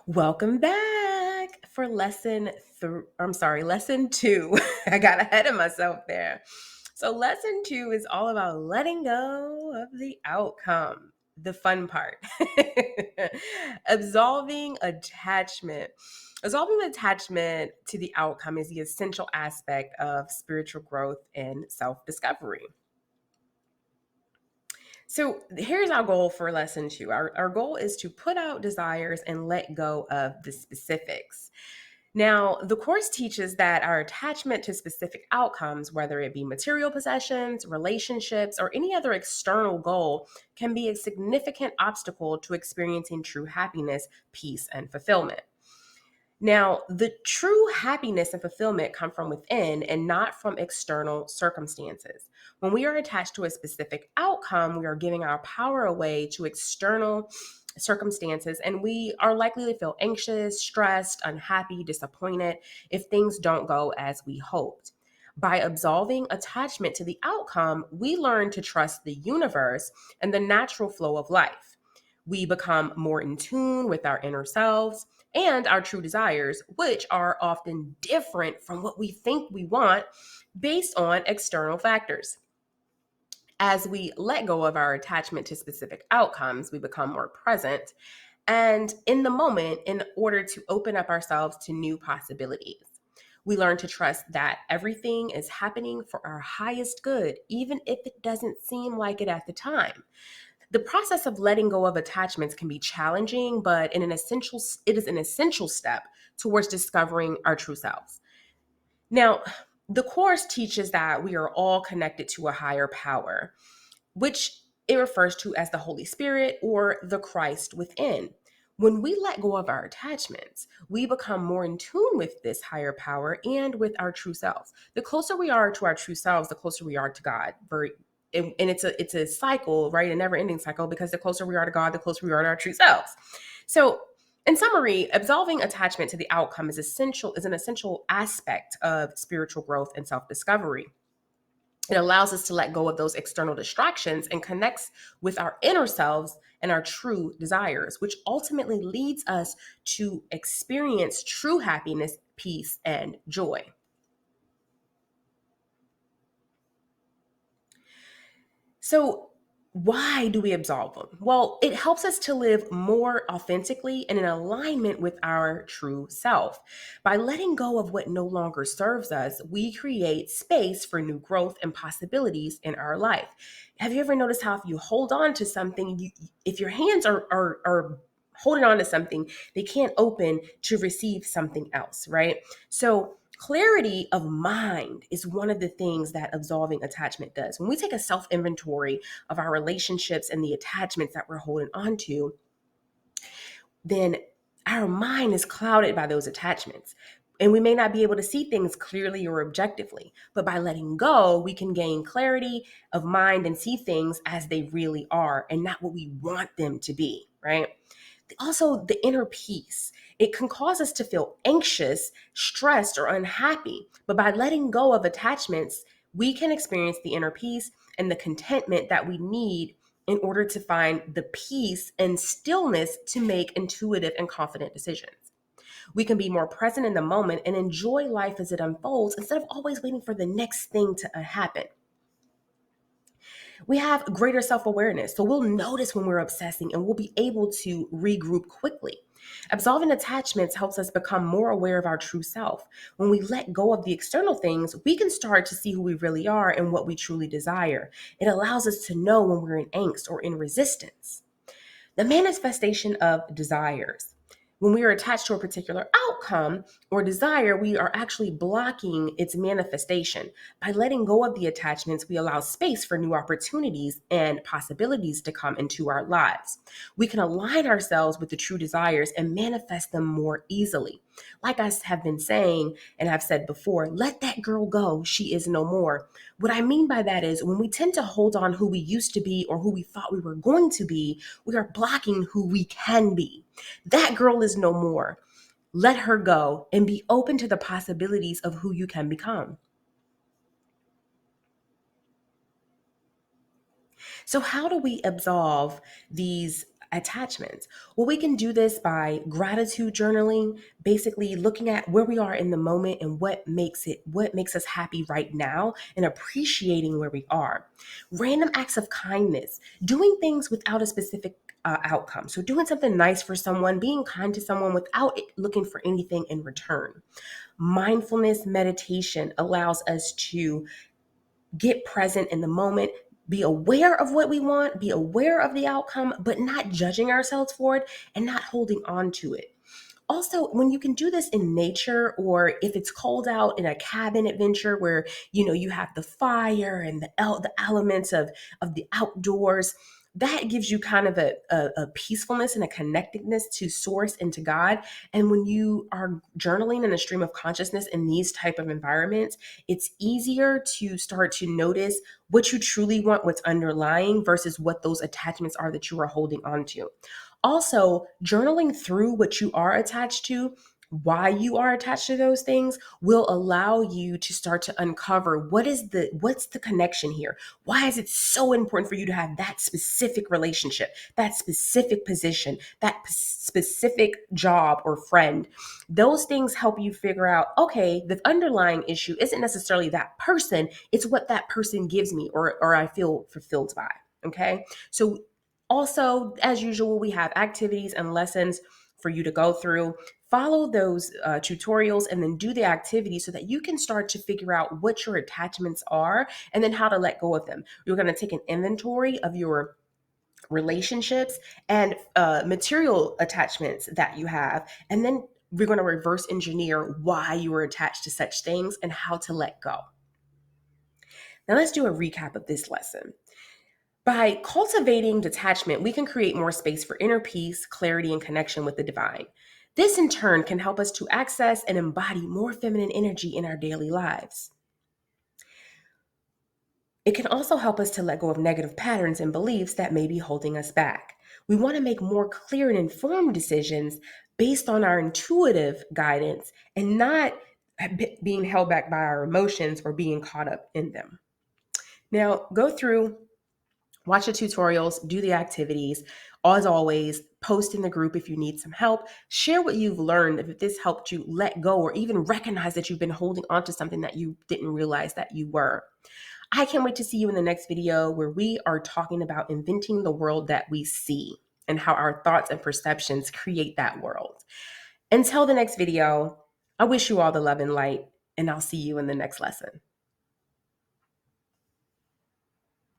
Welcome back for lesson 2. I got ahead of myself there. So lesson 2 is all about letting go of the outcome, the fun part. Absolving attachment. Absolving attachment to the outcome is the essential aspect of spiritual growth and self-discovery. So here's our goal for lesson 2. Our goal is to put out desires and let go of the specifics. Now, the course teaches that our attachment to specific outcomes, whether it be material possessions, relationships, or any other external goal, can be a significant obstacle to experiencing true happiness, peace, and fulfillment. Now, the true happiness and fulfillment come from within and not from external circumstances. When we are attached to a specific outcome, we are giving our power away to external circumstances, and we are likely to feel anxious, stressed, unhappy, disappointed if things don't go as we hoped. By absolving attachment to the outcome, we learn to trust the universe and the natural flow of life. We become more in tune with our inner selves and our true desires, which are often different from what we think we want based on external factors. As we let go of our attachment to specific outcomes, we become more present and in the moment in order to open up ourselves to new possibilities. We learn to trust that everything is happening for our highest good, even if it doesn't seem like it at the time. The process of letting go of attachments can be challenging, but it is an essential step towards discovering our true selves. Now, the course teaches that we are all connected to a higher power, which it refers to as the Holy Spirit or the Christ within. When we let go of our attachments, we become more in tune with this higher power and with our true selves. The closer we are to our true selves, the closer we are to God. And it's a cycle, right? A never-ending cycle, because the closer we are to God, the closer we are to our true selves. So, in summary, absolving attachment to the outcome is an essential aspect of spiritual growth and self-discovery. It allows us to let go of those external distractions and connects with our inner selves and our true desires, which ultimately leads us to experience true happiness, peace, and joy. So, why do we absolve them? Well, it helps us to live more authentically and in alignment with our true self. By letting go of what no longer serves us, we create space for new growth and possibilities in our life. Have you ever noticed how if you hold on to something, if your hands are holding on to something, they can't open to receive something else, right? So clarity of mind is one of the things that absolving attachment does. When we take a self inventory of our relationships and the attachments that we're holding on to, then our mind is clouded by those attachments. And we may not be able to see things clearly or objectively, but by letting go, we can gain clarity of mind and see things as they really are and not what we want them to be, right? Also, the inner peace. It can cause us to feel anxious, stressed, or unhappy. But by letting go of attachments, we can experience the inner peace and the contentment that we need in order to find the peace and stillness to make intuitive and confident decisions. We can be more present in the moment and enjoy life as it unfolds instead of always waiting for the next thing to happen. We have greater self awareness. So we'll notice when we're obsessing and we'll be able to regroup quickly. Absolving attachments helps us become more aware of our true self. When we let go of the external things, we can start to see who we really are and what we truly desire. It allows us to know when we're in angst or in resistance. The manifestation of desires. When we are attached to a particular outcome or desire, we are actually blocking its manifestation. By letting go of the attachments, we allow space for new opportunities and possibilities to come into our lives. We can align ourselves with the true desires and manifest them more easily. Like I have been saying and have said before, let that girl go. She is no more. What I mean by that is when we tend to hold on who we used to be or who we thought we were going to be, we are blocking who we can be. That girl is no more. Let her go and be open to the possibilities of who you can become. So, how do we absolve these attachments? Well, we can do this by gratitude journaling, basically looking at where we are in the moment and what makes us happy right now and appreciating where we are. Random acts of kindness, doing things without a specific outcome. So doing something nice for someone, being kind to someone without looking for anything in return. Mindfulness meditation allows us to get present in the moment, be aware of what we want, be aware of the outcome, but not judging ourselves for it and not holding on to it. Also, when you can do this in nature, or if it's cold out in a cabin adventure where you have the fire and the elements of the outdoors, that gives you kind of a peacefulness and a connectedness to source and to God. And when you are journaling in a stream of consciousness in these type of environments, it's easier to start to notice what you truly want, what's underlying, versus what those attachments are that you are holding on to. Also, journaling through what you are attached to, why you are attached to those things, will allow you to start to uncover what's the connection here. Why is it so important for you to have that specific relationship, that specific position, that specific job or friend? Those things help you figure out, okay, the underlying issue isn't necessarily that person, it's what that person gives me or I feel fulfilled by. Okay? So also, as usual, we have activities and lessons for you to go through. Follow those tutorials and then do the activities so that you can start to figure out what your attachments are and then how to let go of them. You're going to take an inventory of your relationships and material attachments that you have, and then we're going to reverse engineer why you were attached to such things and how to let go. Now, let's do a recap of this lesson. By cultivating detachment, we can create more space for inner peace, clarity, and connection with the divine. This, in turn, can help us to access and embody more feminine energy in our daily lives. It can also help us to let go of negative patterns and beliefs that may be holding us back. We want to make more clear and informed decisions based on our intuitive guidance and not being held back by our emotions or being caught up in them. Now, go through, watch the tutorials, do the activities. As always, post in the group if you need some help. Share what you've learned if this helped you let go or even recognize that you've been holding on to something that you didn't realize that you were. I can't wait to see you in the next video where we are talking about inventing the world that we see and how our thoughts and perceptions create that world. Until the next video, I wish you all the love and light, and I'll see you in the next lesson.